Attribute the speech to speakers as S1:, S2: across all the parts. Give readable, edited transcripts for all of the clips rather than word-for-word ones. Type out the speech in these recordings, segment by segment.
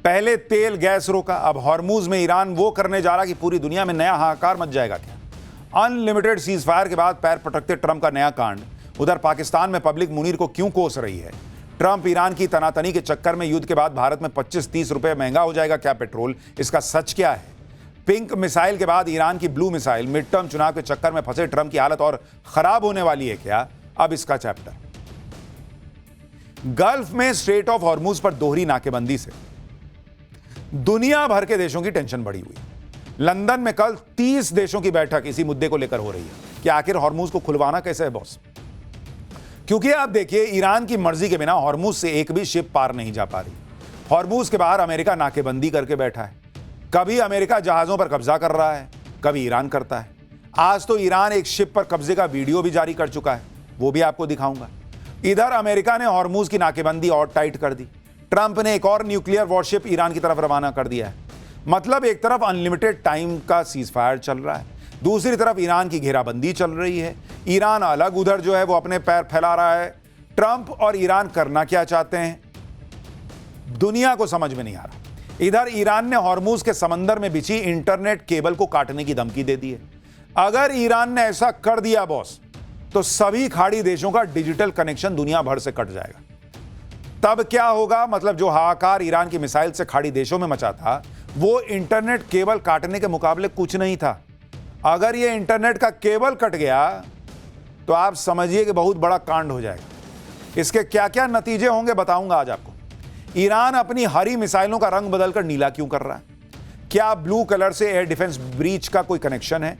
S1: पहले तेल गैस रोका, अब हॉर्मूज में ईरान वो करने जा रहा कि पूरी दुनिया में नया हाहाकार मच जाएगा क्या। अनलिमिटेड सीज फायर के बाद पैर पटकते ट्रंप का नया कांड। उधर पाकिस्तान में पब्लिक मुनीर को क्यों कोस रही है। ट्रंप ईरान की तनातनी के चक्कर में युद्ध के बाद भारत में 25-30 रुपए महंगा हो जाएगा क्या पेट्रोल, इसका सच क्या है। पिंक मिसाइल के बाद ईरान की ब्लू मिसाइल, मिड टर्म चुनाव के चक्कर में फंसे ट्रंप की हालत और खराब होने वाली है क्या, अब इसका चैप्टर। गल्फ में स्ट्रेट ऑफ हॉर्मूज पर दोहरी नाकेबंदी से दुनिया भर के देशों की टेंशन बढ़ी हुई। लंदन में कल 30 देशों की बैठक इसी मुद्दे को लेकर हो रही है कि आखिर हॉर्मूज को खुलवाना कैसे है बॉस। क्योंकि आप देखिए, ईरान की मर्जी के बिना हॉर्मूज से एक भी शिप पार नहीं जा पा रही। हॉर्मूज के बाहर अमेरिका नाकेबंदी करके बैठा है। कभी अमेरिका जहाजों पर कब्जा कर रहा है, कभी ईरान करता है। आज तो ईरान एक शिप पर कब्जे का वीडियो भी जारी कर चुका है, वो भी आपको दिखाऊंगा। इधर अमेरिका ने हॉर्मूज की नाकेबंदी और टाइट कर दी। ट्रंप ने एक और न्यूक्लियर वॉरशिप ईरान की तरफ रवाना कर दिया है। मतलब एक तरफ अनलिमिटेड टाइम का सीज फायर चल रहा है, दूसरी तरफ ईरान की घेराबंदी चल रही है। ईरान अलग उधर जो है वो अपने पैर फैला रहा है। ट्रंप और ईरान करना क्या चाहते हैं, दुनिया को समझ में नहीं आ रहा। इधर ईरान ने हॉर्मूज के समंदर में बिछी इंटरनेट केबल को काटने की धमकी दे दी है। अगर ईरान ने ऐसा कर दिया बॉस, तो सभी खाड़ी देशों का डिजिटल कनेक्शन दुनिया भर से कट जाएगा। तब क्या होगा, मतलब जो हाहाकार ईरान की मिसाइल से खाड़ी देशों में मचा था, वो इंटरनेट केबल काटने के मुकाबले कुछ नहीं था। अगर ये इंटरनेट का केबल कट गया तो आप समझिए कि बहुत बड़ा कांड हो जाएगा। इसके क्या क्या नतीजे होंगे बताऊंगा आज आपको। ईरान अपनी हरी मिसाइलों का रंग बदलकर नीला क्यों कर रहा है, क्या ब्लू कलर से एयर डिफेंस ब्रीच का कोई कनेक्शन है।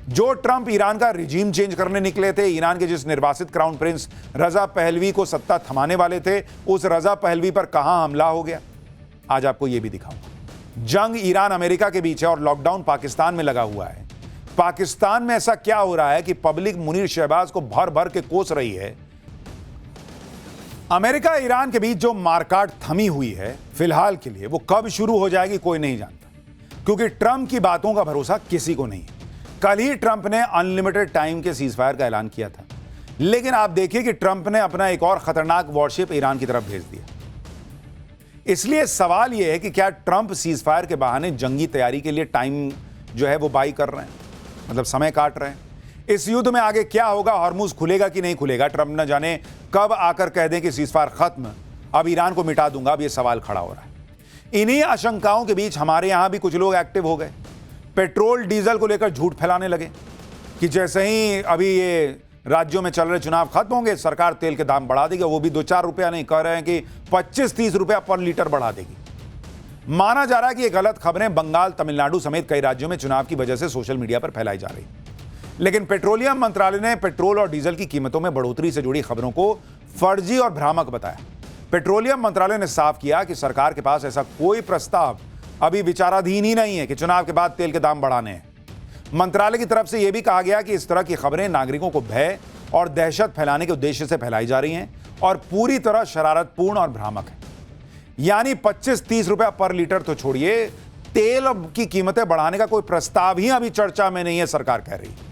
S1: जो ट्रंप ईरान का रिजीम चेंज करने निकले थे, ईरान के जिस निर्वासित क्राउन प्रिंस रजा पहलवी को सत्ता थमाने वाले थे, उस रजा पहलवी पर कहां हमला हो गया, आज आपको यह भी दिखाऊंगा। जंग ईरान अमेरिका के बीच है और लॉकडाउन पाकिस्तान में लगा हुआ है। पाकिस्तान में ऐसा क्या हो रहा है कि पब्लिक मुनीर शहबाज को भर भर के कोस रही है। अमेरिका ईरान के बीच जो मारकाट थमी हुई है फिलहाल के लिए, वो कब शुरू हो जाएगी कोई नहीं जानता, क्योंकि ट्रंप की बातों का भरोसा किसी को नहीं है। कल ही ट्रंप ने अनलिमिटेड टाइम के सीजफायर का ऐलान किया था, लेकिन आप देखिए कि ट्रंप ने अपना एक और खतरनाक वॉरशिप ईरान की तरफ भेज दिया। इसलिए सवाल यह है कि क्या ट्रंप सीजफायर के बहाने जंगी तैयारी के लिए टाइम जो है वो बाई कर रहे हैं, मतलब समय काट रहे हैं। इस युद्ध में आगे क्या होगा, हॉर्मूज खुलेगा कि नहीं खुलेगा, ट्रंप न जाने कब आकर कह दें कि सीजफायर खत्म, अब ईरान को मिटा दूंगा, अब यह सवाल खड़ा हो रहा है। इन्हीं आशंकाओं के बीच हमारे यहां भी कुछ लोग एक्टिव हो गए। पेट्रोल डीजल को लेकर झूठ फैलाने लगे कि जैसे ही अभी ये राज्यों में चल रहे चुनाव खत्म होंगे, सरकार तेल के दाम बढ़ा देगी, वो भी 2-4 रुपया नहीं, कह रहे हैं कि 25-30 रुपया पर लीटर बढ़ा देगी। माना जा रहा है कि ये गलत खबरें बंगाल, तमिलनाडु समेत कई राज्यों में चुनाव की वजह से सोशल मीडिया पर फैलाई जा रही। लेकिन पेट्रोलियम मंत्रालय ने पेट्रोल और डीजल की कीमतों में बढ़ोतरी से जुड़ी खबरों को फर्जी और भ्रामक बताया। पेट्रोलियम मंत्रालय ने साफ किया कि सरकार के पास ऐसा कोई प्रस्ताव अभी विचाराधीन ही नहीं है कि चुनाव के बाद तेल के दाम बढ़ाने हैं। मंत्रालय की तरफ से यह भी कहा गया कि इस तरह की खबरें नागरिकों को भय और दहशत फैलाने के उद्देश्य से फैलाई जा रही हैं और पूरी तरह शरारतपूर्ण और भ्रामक है। यानी 25-30 रुपया पर लीटर तो छोड़िए, तेल की कीमतें बढ़ाने का कोई प्रस्ताव ही अभी चर्चा में नहीं है, सरकार कह रही है।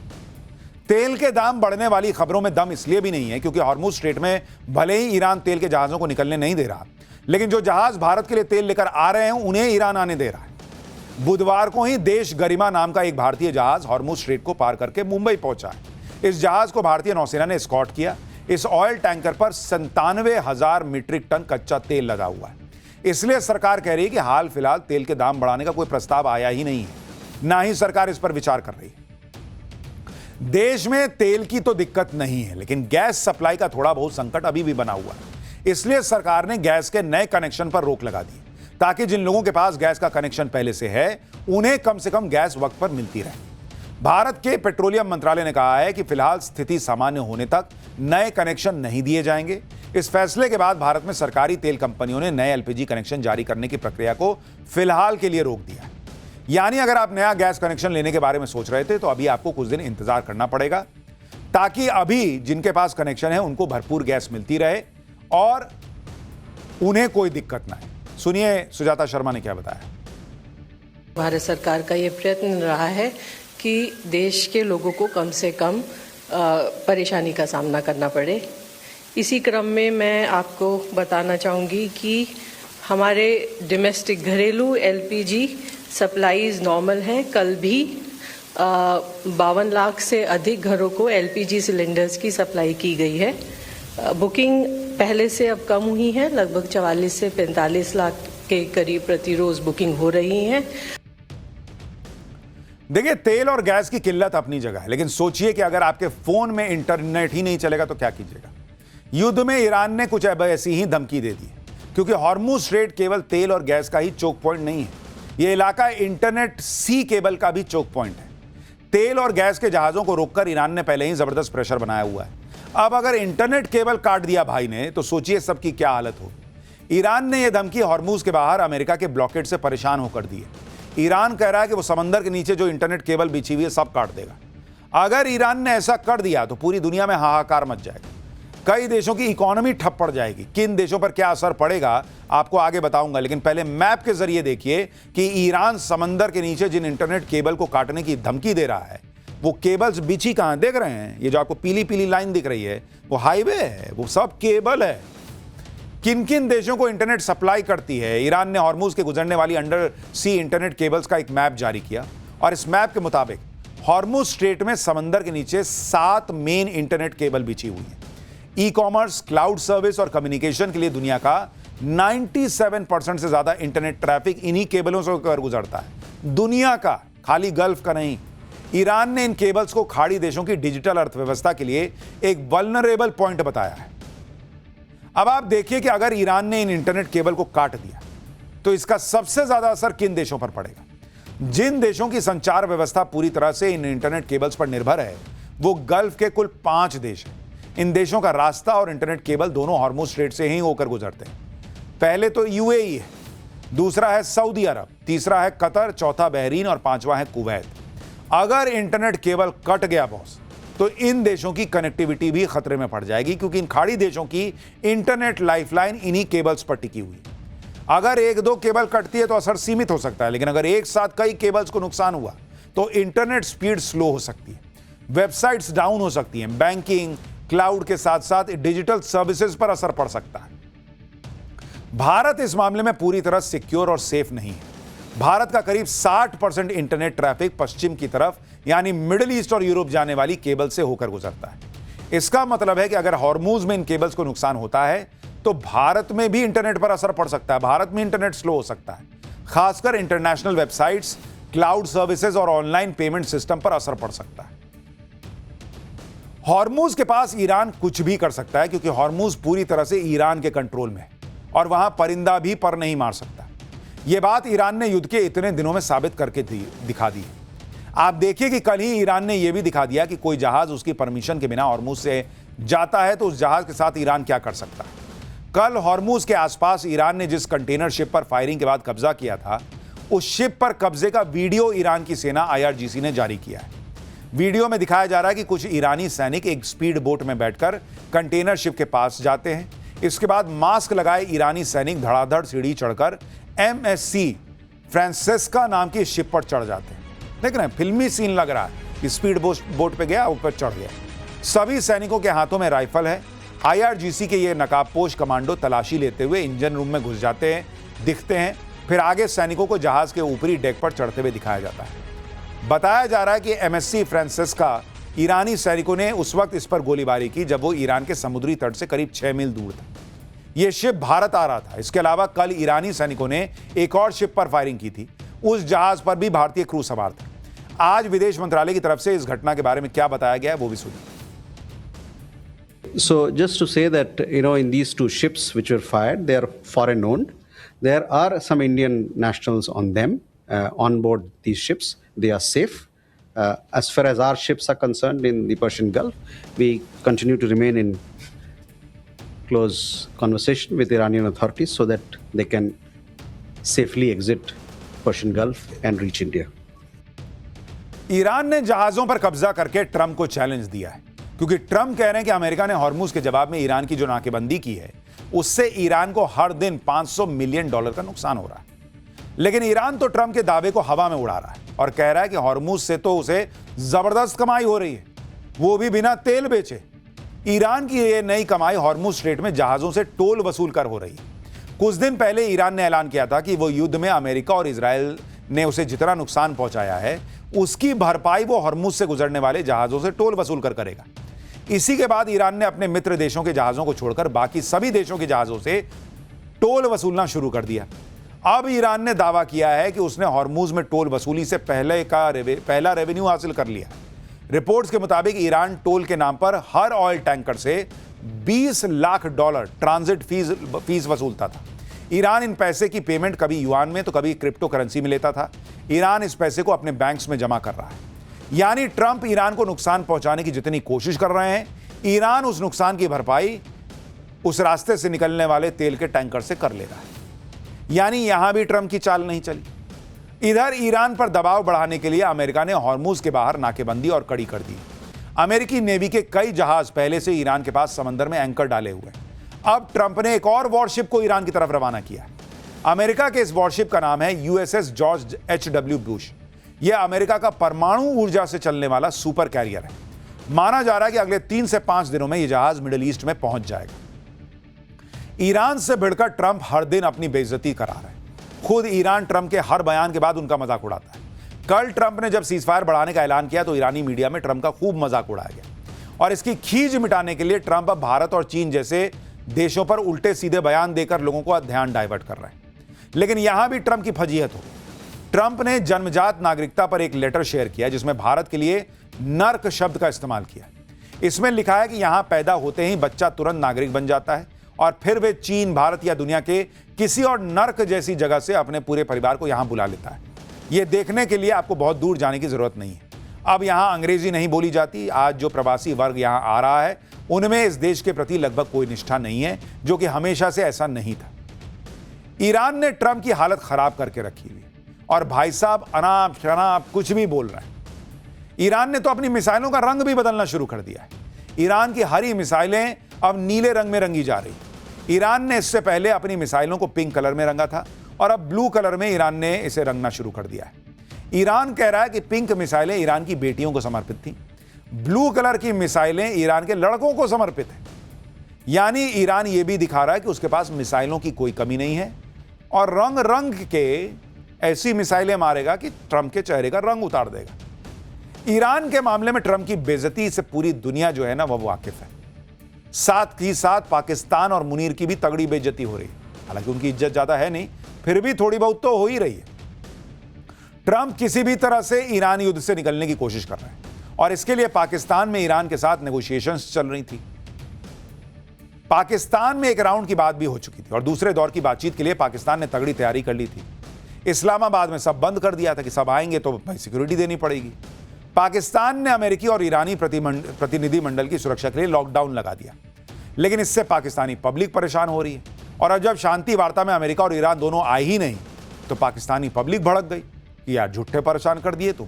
S1: तेल के दाम बढ़ने वाली खबरों में दम इसलिए भी नहीं है क्योंकि हॉर्मुज स्ट्रेट में भले ही ईरान तेल के जहाजों को निकलने नहीं दे रहा, लेकिन जो जहाज भारत के लिए तेल लेकर आ रहे हैं उन्हें ईरान आने दे रहा है। बुधवार को ही देश गरिमा नाम का एक भारतीय जहाज हॉर्मुज स्ट्रेट को पार करके मुंबई पहुंचा है। इस जहाज को भारतीय नौसेना ने एस्कॉर्ट किया। इस ऑयल टैंकर पर 97,000 मीट्रिक टन कच्चा तेल लगा हुआ है। इसलिए सरकार कह रही है कि हाल फिलहाल तेल के दाम बढ़ाने का कोई प्रस्ताव आया ही नहीं है, ना ही सरकार इस पर विचार कर रही है। देश में तेल की तो दिक्कत नहीं है, लेकिन गैस सप्लाई का थोड़ा बहुत संकट अभी भी बना हुआ है। इसलिए सरकार ने गैस के नए कनेक्शन पर रोक लगा दी, ताकि जिन लोगों के पास गैस का कनेक्शन पहले से है उन्हें कम से कम गैस वक्त पर मिलती रहे। भारत के पेट्रोलियम मंत्रालय ने कहा है कि फिलहाल स्थिति सामान्य होने तक नए कनेक्शन नहीं दिए जाएंगे। इस फैसले के बाद भारत में सरकारी तेल कंपनियों ने नए एलपीजी कनेक्शन जारी करने की प्रक्रिया को फिलहाल के लिए रोक दिया। यानी अगर आप नया गैस कनेक्शन लेने के बारे में सोच रहे थे तो अभी आपको कुछ दिन इंतजार करना पड़ेगा, ताकि अभी जिनके पास कनेक्शन है उनको भरपूर गैस मिलती रहे और उन्हें कोई दिक्कत ना है। सुनिए सुजाता शर्मा ने क्या बताया।
S2: भारत सरकार का ये प्रयत्न रहा है कि देश के लोगों को कम से कम परेशानी का सामना करना पड़े। इसी क्रम में मैं आपको बताना चाहूँगी कि हमारे डोमेस्टिक घरेलू एलपीजी सप्लाईज नॉर्मल हैं। कल भी 52 लाख से अधिक घरों को एलपीजी सिलेंडर्स की सप्लाई की गई है। बुकिंग पहले से अब कम हुई है, लगभग 44 से 45 लाख के करीब प्रति रोज बुकिंग हो रही है।
S1: देखिए, तेल और गैस की किल्लत अपनी जगह है, लेकिन सोचिए कि अगर आपके फोन में इंटरनेट ही नहीं चलेगा तो क्या कीजिएगा। युद्ध में ईरान ने कुछ अब ऐसी ही धमकी दे दी, क्योंकि हॉर्मुज स्ट्रेट केवल तेल और गैस का ही चोक पॉइंट नहीं है, यह इलाका इंटरनेट सी केबल का भी चोक पॉइंट है। तेल और गैस के जहाजों को रोककर ईरान ने पहले ही जबरदस्त प्रेशर बनाया हुआ है। अब अगर इंटरनेट केबल काट दिया भाई ने, तो सोचिए सबकी क्या हालत होगी। ईरान ने यह धमकी हॉर्मुज के बाहर अमेरिका के ब्लॉकेड से परेशान होकर दी है। ईरान कह रहा है कि वो समंदर के नीचे जो इंटरनेट केबल बिछी हुई है सब काट देगा। अगर ईरान ने ऐसा कर दिया तो पूरी दुनिया में हाहाकार मच जाएगा। कई देशों की इकोनॉमी ठप पड़ जाएगी। किन देशों पर क्या असर पड़ेगा आपको आगे बताऊंगा, लेकिन पहले मैप के जरिए देखिए कि ईरान समंदर के नीचे जिन इंटरनेट केबल को काटने की धमकी दे रहा है वो केबल्स बिछी कहां देख रहे हैं। ये जो आपको पीली पीली लाइन दिख रही है वो हाईवे है, वो सब केबल है। किन किन देशों को इंटरनेट सप्लाई करती है। ईरान ने हॉर्मुज के गुजरने वाली अंडर सी इंटरनेट केबल्स का एक मैप जारी किया और इस मैप के मुताबिक हॉर्मुज स्ट्रेट में समंदर के नीचे 7 मेन इंटरनेट केबल बिछी हुई है। ई कॉमर्स, क्लाउड सर्विस और कम्युनिकेशन के लिए दुनिया का 97% से ज्यादा इंटरनेट ट्रैफिक इन्हीं केबलों से होकर गुजरता है। दुनिया का, खाली गल्फ का नहीं। ईरान ने इन केबल्स को खाड़ी देशों की डिजिटल अर्थव्यवस्था के लिए एक वल्नरेबल पॉइंट बताया है। अब आप देखिए कि अगर ईरान ने इन इंटरनेट केबल को काट दिया तो इसका सबसे ज्यादा असर किन देशों पर पड़ेगा। जिन देशों की संचार व्यवस्था पूरी तरह से इन इंटरनेट केबल्स पर निर्भर है वो गल्फ के कुल 5 देश हैं। इन देशों का रास्ता और इंटरनेट केबल दोनों हॉर्मुज स्ट्रेट से ही होकर गुजरते हैं। पहले तो यूएई है, दूसरा है सऊदी अरब, तीसरा है कतर, चौथा बहरीन और पांचवा है कुवैत। अगर इंटरनेट केबल कट गया बॉस तो इन देशों की कनेक्टिविटी भी खतरे में पड़ जाएगी, क्योंकि इन खाड़ी देशों की इंटरनेट लाइफलाइन इन्हीं केबल्स पर टिकी हुई है। अगर 1-2 केबल कटती है तो असर सीमित हो सकता है, लेकिन अगर एक साथ कई केबल्स को नुकसान हुआ तो इंटरनेट स्पीड स्लो हो सकती है, वेबसाइट्स डाउन हो सकती हैं, बैंकिंग, क्लाउड के साथ साथ डिजिटल सर्विसेज पर असर पड़ सकता है। भारत इस मामले में पूरी तरह सिक्योर और सेफ नहीं है। भारत का करीब 60% इंटरनेट ट्रैफिक पश्चिम की तरफ यानी मिडिल ईस्ट और यूरोप जाने वाली केबल से होकर गुजरता है। इसका मतलब है कि अगर हॉर्मुज में इन केबल्स को नुकसान होता है तो भारत में भी इंटरनेट पर असर पड़ सकता है। भारत में इंटरनेट स्लो हो सकता है, खासकर इंटरनेशनल वेबसाइट्स, क्लाउड सर्विसेज और ऑनलाइन पेमेंट सिस्टम पर असर पड़ सकता है। हॉर्मुज के पास ईरान कुछ भी कर सकता है, क्योंकि हॉर्मुज पूरी तरह से ईरान के कंट्रोल में है और वहां परिंदा भी पर नहीं मार सकता। यह बात ईरान ने युद्ध के इतने दिनों में साबित करके दिखा दी है। आप देखिए कि कल ही ईरान ने यह भी दिखा दिया कि कोई जहाज उसकी परमिशन के बिना हॉर्मुज से जाता है तो उस जहाज के साथ ईरान क्या कर सकता है। कल हॉर्मुज के आसपास ईरान ने जिस कंटेनर शिप पर फायरिंग के बाद कब्जा किया था, उस शिप पर कब्जे का वीडियो ईरान की सेना IRGC ने जारी किया है। वीडियो में दिखाया जा रहा है कि कुछ ईरानी सैनिक एक स्पीड बोट में बैठकर कंटेनर शिप के पास जाते हैं। इसके बाद मास्क लगाए ईरानी सैनिक धड़ाधड़ सीढ़ी चढ़कर MSC फ्रांसेस्का नाम की शिप पर चढ़ जाते हैं। देख रहे हैं, फिल्मी सीन लग रहा है कि स्पीड बोट पे गया, ऊपर चढ़ गया। सभी सैनिकों के हाथों में राइफल है। IRGC के ये नकाबपोश कमांडो तलाशी लेते हुए इंजन रूम में घुस जाते हैं, दिखते हैं, फिर आगे सैनिकों को जहाज के ऊपरी डेक पर चढ़ते हुए दिखाया जाता है। बताया जा रहा है कि MSC फ्रांसेस्का ईरानी सैनिकों ने उस वक्त इस पर गोलीबारी की जब वो ईरान के समुद्री तट से करीब 6 मील दूर था। यह शिप भारत आ रहा था। इसके अलावा कल ईरानी सैनिकों ने एक और शिप पर फायरिंग की थी। उस जहाज पर भी भारतीय क्रू सवार थे। आज विदेश मंत्रालय की तरफ से इस घटना के बारे में क्या बताया गया है वो भी सुनिए।
S3: So just to say that, in these 2 ships which were fired, they are foreign owned. There are some Indian nationals on them, on board these ships. They are safe. As far as our ships are concerned in the Persian Gulf, we continue to remain in close conversation with Iranian authorities so that they can safely exit Persian Gulf and reach India.
S1: Iran ने जहाजों पर कब्जा करके Trump को challenge दिया है, क्योंकि Trump कह रहे हैं कि अमेरिका ने हॉर्मुज के जवाब में ईरान की जो नाकेबंदी की है उससे ईरान को हर दिन $500 मिलियन का नुकसान हो रहा है। लेकिन ईरान तो ट्रंप के दावे को हवा में उड़ा रहा है और कह रहा है कि हॉर्मुज से तो उसे जबरदस्त कमाई हो रही है, वो भी बिना तेल बेचे। ईरान की यह नई कमाई हॉर्मुज स्ट्रेट में जहाजों से टोल वसूल कर हो रही है। कुछ दिन पहले ईरान ने ऐलान किया था कि वो युद्ध में अमेरिका और इजराइल ने उसे जितना नुकसान पहुंचाया है उसकी भरपाई वो हॉर्मुज से गुजरने वाले जहाजों से टोल वसूल कर करेगा। इसी के बाद ईरान ने अपने मित्र देशों के जहाजों को छोड़कर बाकी सभी देशों के जहाजों से टोल वसूलना शुरू कर दिया। अब ईरान ने दावा किया है कि उसने हॉर्मुज में टोल वसूली से पहला रेवेन्यू हासिल कर लिया। रिपोर्ट्स के मुताबिक ईरान टोल के नाम पर हर ऑयल टैंकर से $20 लाख ट्रांजिट फीस वसूलता था। ईरान इन पैसे की पेमेंट कभी युआन में तो कभी क्रिप्टो करेंसी में लेता था। ईरान इस पैसे को अपने बैंक्स में जमा कर रहा है। यानी ट्रंप ईरान को नुकसान पहुंचाने की जितनी कोशिश कर रहे हैं, ईरान उस नुकसान की भरपाई उस रास्ते से निकलने वाले तेल के टैंकर से कर ले रहा है। यानी यहां भी ट्रंप की चाल नहीं चली। इधर ईरान पर दबाव बढ़ाने के लिए अमेरिका ने हॉर्मुज के बाहर नाकेबंदी और कड़ी कर दी। अमेरिकी नेवी के कई जहाज पहले से ईरान के पास समंदर में एंकर डाले हुए हैं। अब ट्रंप ने एक और वॉरशिप को ईरान की तरफ रवाना किया। अमेरिका के इस वॉरशिप का नाम है USS जॉर्ज H.W. बुश। यह अमेरिका का परमाणु ऊर्जा से चलने वाला सुपर कैरियर है। माना जा रहा है कि अगले 3 से 5 दिनों में यह जहाज मिडिल ईस्ट में पहुंच जाएगा। ईरान से भिड़कर ट्रंप हर दिन अपनी बेइज्जती करा रहा है। खुद ईरान ट्रंप के हर बयान के बाद उनका मजाक उड़ाता है। कल ट्रंप ने जब सीजफायर बढ़ाने का ऐलान किया तो ईरानी मीडिया में ट्रंप का खूब मजाक उड़ाया गया और इसकी खींच मिटाने के लिए ट्रंप अब भारत और चीन जैसे देशों पर उल्टे सीधे बयान देकर लोगों को ध्यान डाइवर्ट कर रहे हैं। लेकिन यहां भी ट्रंप की फजीहत हो। ट्रंप ने जन्मजात नागरिकता पर एक लेटर शेयर किया जिसमें भारत के लिए नर्क शब्द का इस्तेमाल किया। इसमें लिखा है कि यहां पैदा होते ही बच्चा तुरंत नागरिक बन जाता है और फिर वे चीन, भारत या दुनिया के किसी और नर्क जैसी जगह से अपने पूरे परिवार को यहां बुला लेता है। यह देखने के लिए आपको बहुत दूर जाने की जरूरत नहीं है। अब यहां अंग्रेजी नहीं बोली जाती। आज जो प्रवासी वर्ग यहां आ रहा है उनमें इस देश के प्रति लगभग कोई निष्ठा नहीं है, जो कि हमेशा से ऐसा नहीं था। ईरान ने ट्रंप की हालत खराब करके रखी हुई और भाई साहब अनाप शनाप कुछ भी बोल रहे हैं। ईरान ने तो अपनी मिसाइलों का रंग भी बदलना शुरू कर दिया है। ईरान की हरी मिसाइलें अब नीले रंग में रंगी जा रही। ईरान ने इससे पहले अपनी मिसाइलों को पिंक कलर में रंगा था और अब ब्लू कलर में ईरान ने इसे रंगना शुरू कर दिया है। ईरान कह रहा है कि पिंक मिसाइलें ईरान की बेटियों को समर्पित थीं, ब्लू कलर की मिसाइलें ईरान के लड़कों को समर्पित हैं। यानी ईरान यह भी दिखा रहा है कि उसके पास मिसाइलों की कोई कमी नहीं है और रंग रंग के ऐसी मिसाइलें मारेगा कि ट्रंप के चेहरे का रंग उतार देगा। ईरान के मामले में ट्रंप की बेइज्जती से पूरी दुनिया जो है ना वो वाकिफ है। साथ ही साथ पाकिस्तान और मुनीर की भी तगड़ी बेइज्जती हो रही है। हालांकि उनकी इज्जत ज्यादा है नहीं, फिर भी थोड़ी बहुत तो हो ही रही है। ट्रंप किसी भी तरह से ईरान युद्ध से निकलने की कोशिश कर रहे हैं और इसके लिए पाकिस्तान में ईरान के साथ नेगोशिएशंस चल रही थी। पाकिस्तान में एक राउंड की बात भी हो चुकी थी और दूसरे दौर की बातचीत के लिए पाकिस्तान ने तगड़ी तैयारी कर ली थी। इस्लामाबाद में सब बंद कर दिया था कि सब आएंगे तो भाई सिक्योरिटी देनी पड़ेगी। पाकिस्तान ने अमेरिकी और ईरानी प्रतिनिधिमंडल की सुरक्षा के लिए लॉकडाउन लगा दिया, लेकिन इससे पाकिस्तानी पब्लिक परेशान हो रही है। और अब जब शांति वार्ता में अमेरिका और ईरान दोनों आए ही नहीं तो पाकिस्तानी पब्लिक भड़क गई कि यार झूठे परेशान कर दिए तुम।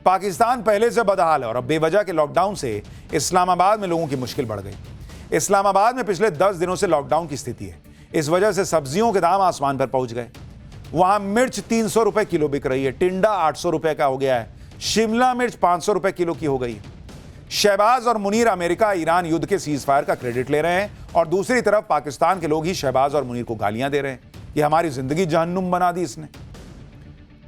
S1: पाकिस्तान पहले से बदहाल है और अब बेवजह के लॉकडाउन से इस्लामाबाद में लोगों की मुश्किल बढ़ गई। इस्लामाबाद में पिछले 10 दिनों से लॉकडाउन की स्थिति है। इस वजह से सब्जियों के दाम आसमान पर पहुंच गए। वहां मिर्च 300 रुपए किलो बिक रही है, टिंडा 800 रुपए का हो गया है, शिमला मिर्च 500 रुपए किलो की हो गई है। शहबाज और मुनीर अमेरिका ईरान युद्ध के सीजफायर का क्रेडिट ले रहे हैं और दूसरी तरफ पाकिस्तान के लोग ही शहबाज और मुनीर को गालियां दे रहे हैं कि हमारी जिंदगी जहन्नुम बना दी इसने।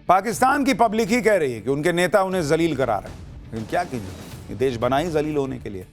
S1: पाकिस्तान की पब्लिक ही कह रही है कि उनके नेता उन्हें जलील करा रहे हैं, लेकिन क्या कीजिए, ये देश बना ही जलील होने के लिए।